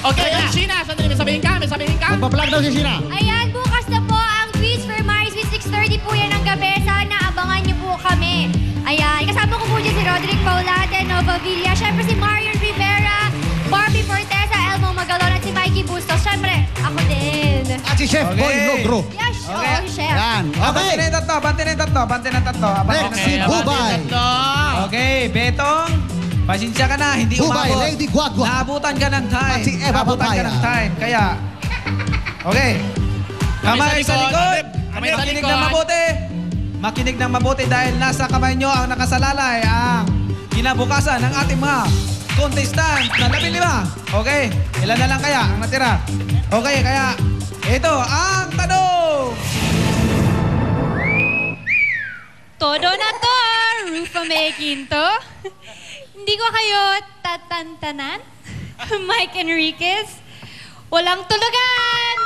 Okay, Sheena, sandali, may sabihin ka. Magpa-plug daw si Sheena. Ayan, bukas na po ang Tweets for Mars with 6:30 po yan ng gabi. Sana abangan niyo po kami. Ayan, kasama ko po dyan si Roderick Paulate, Nova Villa. Siyempre si Marion Rivera, Barbie Fortesa, Elmo Magalon at si Mikey Bustos. Siyempre, ako din. At si Chef Boy Logro. Yes, Okay. chef. Yan. Bante na yung tatlo. Next, si Hubay. Okay, Betong. Pasensya ka na, hindi Hubay, umabot. Lady Guagua. Naabutan ka ng time. At si Eva Naabutan ka Papaya. ng time. Kaya, okay. Kamay sa likod. Kamay sa Makinig likod. ng mabuti. Makinig ng mabuti dahil nasa kamay nyo ang nakasalalay ang kinabukasan ng ating mga contestant na 15. Okay, ilan na lang kaya ang natira? Okay, kaya ito ang tanong. Todo na to, Rufa May Quinto. Hindi ko kayo tatantanan. Mike Enriquez. Walang tulugan!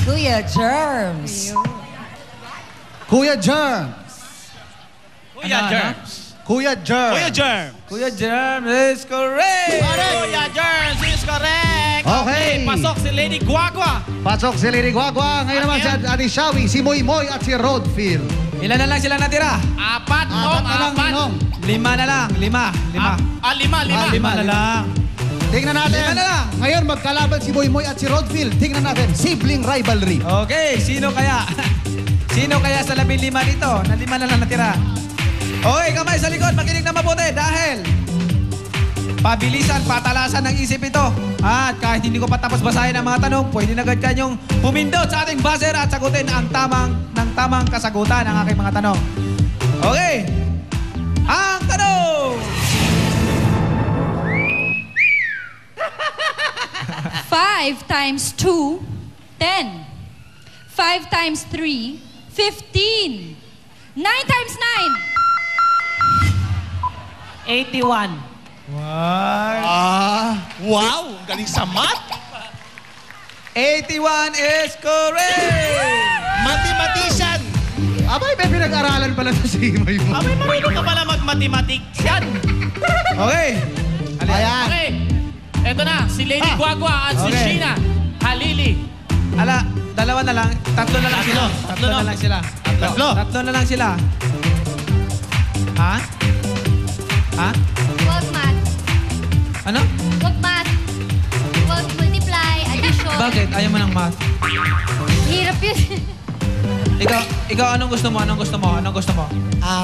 Kuya Germs. Kuya Germs. Kuya Germs. Kuya Germs. Kuya Germs. Kuya Germs is correct. Kuya Germs is correct. Okay. Pasok si Lady Guagua. Pasok si Lady Guagua. Ngayon naman si Ate Shawi, si Moy Moy at si Rodfield. Ilan na lang sila natira? Apat, Apat na lang, Ninong. 5 na lang. 5. Lima. Lima na lang. Tingnan natin. Lima na lang. Ngayon magkalaban si Moy Moy at si Rodfield. Tingnan natin. Sibling rivalry. Okay, sino kaya? Sino kaya sa 15 dito? Na 5 na lang natira. Okay, kamay sa likod. Makinig na mabuti dahil pabilisan, patalasan ng isip ito. At kahit hindi ko pa tapos basahin ang mga tanong, pwede na agad kanyong pumindot sa ating buzzer at sagutin ang tamang kasagutan ng aking mga tanong. Okay, ang tanong! 5 times 2, 10. 5 times 3, 15. 9 times 81. Wow, galing sa math. 81 is correct! Mathematician. Abay, may pinag-aralan pala to si Moy Moy. Abay, marunong ka pala mag-mathematics yan. Okay. Ayan. Okay, eto na, si Lady Guagua at si Okay. Sheena Halili. Ala, dalawa na lang. Tatlo na lang sila. Tatlo Na lang sila. Tatlo. Tatlo na lang sila. Ha? Ha? Wag math. Ano? Wag math. Wag multiply, addition. Bakit? Ayaw mo ng math. Hirap yun. Ikaw, anong gusto mo? Anong gusto mo?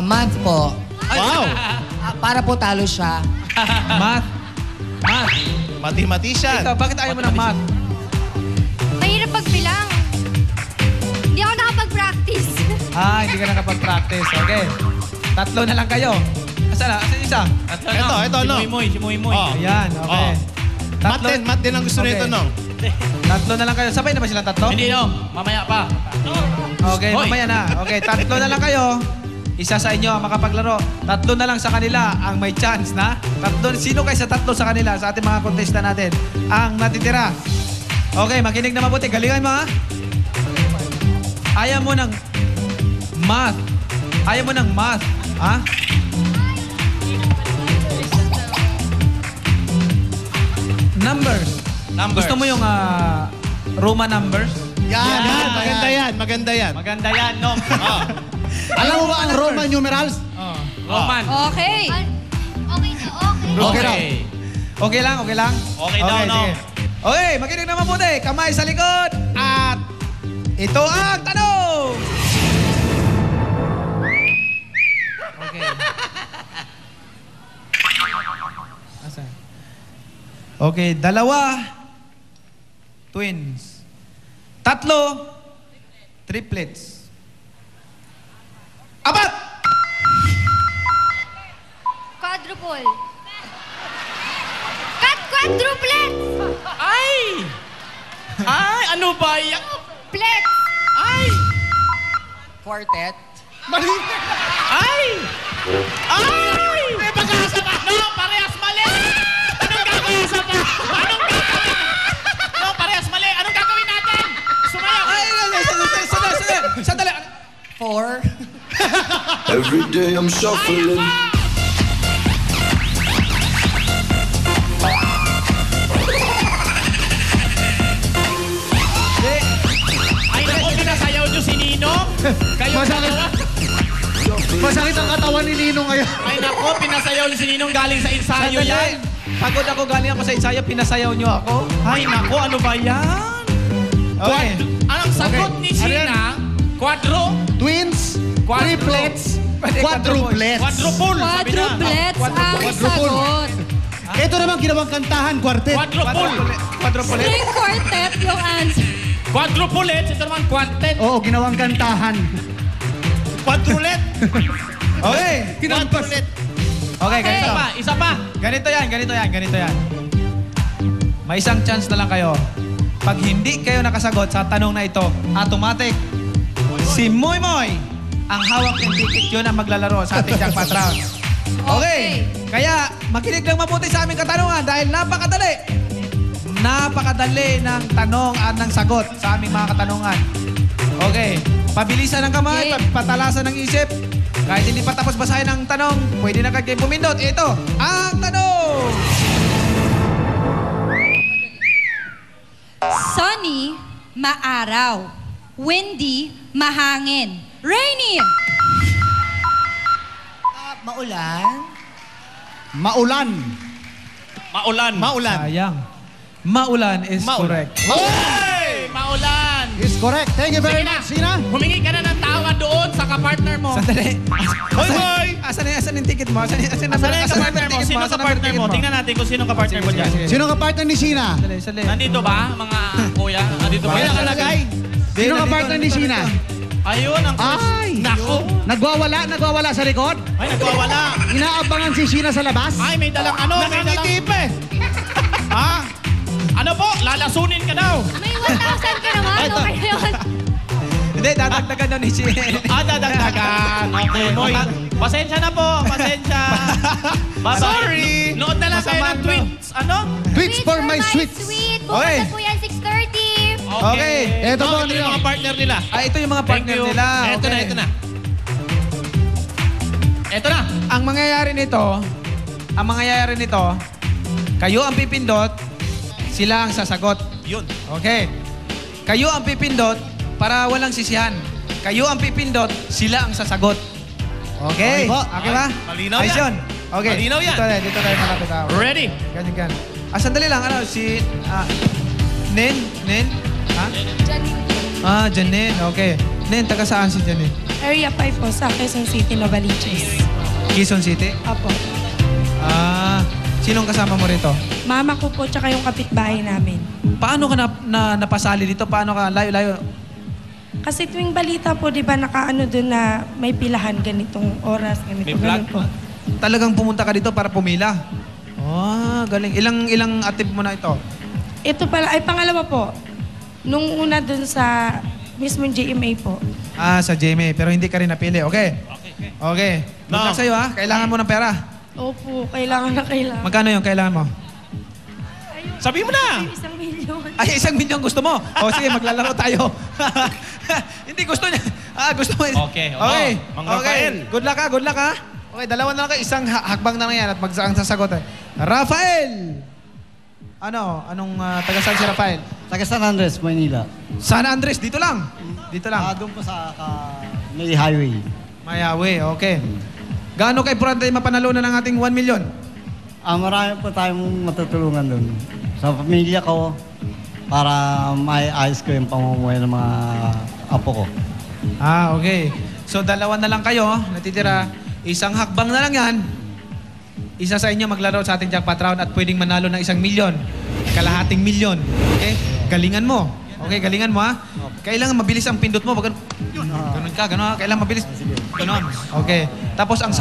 Month po. Wow. Para po talo siya. Math. Math. Mathematician. Ikaw, bakit ayaw mo ng math? Mahirap pagbilang. Hindi ako nakapag-practice. Hindi ka nakapag-practice. Okay. Tatlo na lang kayo. Asan isa? Ito, no? Si Moy Moy. Ayan, okay. Math din ang gusto Okay. nito, no? Tatlo na lang kayo. Sabay na ba silang tatlo? Hindi, no? Mamaya pa. Okay, Hoy. mamaya na. Okay, tatlo na lang kayo. Isa sa inyo ang makapaglaro. Tatlo na lang sa kanila ang may chance na. Sino kayo sa tatlo sa kanila, sa ating mga contestant natin, ang natitira? Okay, makinig na mabuti. Galingan mo, ha? Ayaw mo ng math. Ayaw mo ng math. Ha? Numbers. Gusto mo yung Roman numbers? Yan. Maganda yan. Maganda yan, no? Alam mo ba ang Roman numerals? Roman. Okay. Okay na, okay. Okay raw. Okay lang, okay lang? Okay daw, no? sige. Okay, makinig na mabuti. Kamay sa likod. At ito ang tanong! Okay. Asan? Okay, dalawa. Twins. Tatlo. Triplets. Apat! Quadruple. Quadruplet. Ay! Ano ba yan? Plet. Ay! Quartet. Mali. Ay! Ay! May pag-asa pa! No, parehas mali! Anong gagawin sa pa? Anong gagawin? No, parehas mali! Anong gagawin natin? Sumayaw! Ay, sandali. 4. Every day I'm shuffling. Kayo Masakit. dalawa. Masakit ang katawan ni Ninong ngayon. Ay nako, pinasayaw ni si Ninong galing sa ensayo yan. Pagod ako, galing ako sa ensayo, pinasayaw nyo ako. Ay nako, ano ba yan? Okay. Anong sagot Okay. ni Sina? Quadro? Twins, Quadro. triplets, Pwede quadruplets. Quadruple. sabi na. Quadruplets ang sagot. Ito naman ginawang kantahan, quartet. Quadruple. Quadruple. String quartet yung answer. Quadruplets. Ito naman, quartet. Oo, ginawang kantahan. Quadrulet. Okay. Quadrulet. Okay, ganito. Isa pa. Ganito yan. May isang chance na lang kayo. Pag hindi kayo nakasagot sa tanong na ito, automatic, si Moy Moy, ang hawak ng ticket yun ang maglalaro sa ating jackpot round. Okay. Kaya, makinig lang mabuti sa aming katanungan dahil napakadali. Napakadali ng tanong at ng sagot sa aming mga katanungan. Okay. Pabilisan ng kamay, Okay. patalasan ng isip. Kahit hindi pa tapos basahin ang tanong, pwede na kayo pumindot. Ito, ang tanong! Sunny, maaraw. Windy, mahangin. Rainy, Maulan. Maulan. Maulan. Maulan. Sayang. Maulan is Maulan. correct. Hoy! Maulan. Is correct. Thank you very Sige na. much, Sina. Humingi ka na ng tawa doon sa kapartner mo. Sandali. Hoy, hoy! Asan yung ticket mo? Asan Asan na yung kapartner mo? Sino kapartner mo? Tingnan natin kung sino kapartner mo dyan. Sino ka partner ni Sina? Sandali. Nandito ba, mga kuya? Nandito ba? May nakalagay. Sino ka partner ni Sina? Ayun, ang Ay! Nako! Nagwawala sa likod? Ay, nagwawala. Inaabangan si Sina sa labas? Ay, may dalang ano? Nakangitip eh. Ha? Ano po? Lalasunin ka daw. May 1,000 ka naman. Ito. Okay na yun. Hindi, dadagdagan daw ni Chi. Dadagdagan. Okay, Moy. Pasensya na po. Pasensya. Bye-bye. Sorry. Nood na lang kayo Masama ng to. tweets. Ano? Tweets for my sweets. Sweet. Okay. Bukas na po yan, 6:30. Okay. Eto po, Ito yung mga partner nila. Ay, ito yung mga Thank partner you. nila. Ito na, Okay. ito na. Ito na. Ang mangyayari nito, kayo ang pipindot, sila ang sasagot. Yun. Okay. Kayo ang pipindot para walang sisihan. Kayo ang pipindot, sila ang sasagot. Okay? Okay po. Okay ba? Malinaw Ayos yan. yun. Okay. Malinaw yan. Dito tayo malapit ako. Ready? Ganyan. Sandali lang. Ano, si... Nen? Ha? Janine. Okay. Nen, taga saan si Janine? Area 5 po sa Quezon City, Novaliches. Quezon City? Apo. Sinong kasama mo rito? Mama ko po, tsaka yung kapitbahay namin. Paano ka napasali dito? Paano ka layo-layo? Kasi tuwing balita po, di ba, nakaano doon na may pilahan ganitong oras, ganito, May flag. ganun po. Talagang pumunta ka dito para pumila? Galing. Ilang attempt mo na ito? Ito pala, ay pangalawa po. Nung una doon sa mismong GMA po. Sa GMA. Pero hindi ka rin napili. Okay. Okay. Good luck sa'yo ha. Kailangan mo ng pera. Opo, kailangan na kailangan. Magkano yung kailangan mo? Sabi mo na. 1 milyon. Ay, 1 milyon gusto mo. Sige, maglalaro tayo. Hindi gusto niya. Gusto mo. Okay, Okay. Mang Okay. Rafael. Good luck ha. Okay, dalawa na lang kayo. Isang hakbang na lang yan at ang sasagot. Rafael! Anong taga saan si Rafael? Taga San Andres, Manila. San Andres, dito lang. Doon po sa may highway. Mayawi, okay. Gaano kayo importante mapanalunan ng ating 1 million? Marami po tayong matutulungan doon. Sa pamilya ko, para maiayos ko yung pamumuhay ng mga apo ko. Okay. So, dalawa na lang kayo, natitira. Isang hakbang na lang yan. Isa sa inyo maglaro sa ating jackpot round at pwedeng manalo ng 1 milyon. Kalahating milyon. Okay? Galingan mo. Okay, galingan mo ha. Kailangan mabilis ang pindot mo. Ganun ka, ganun ha. Kailangan mabilis. Ganun. Okay. Tapos ang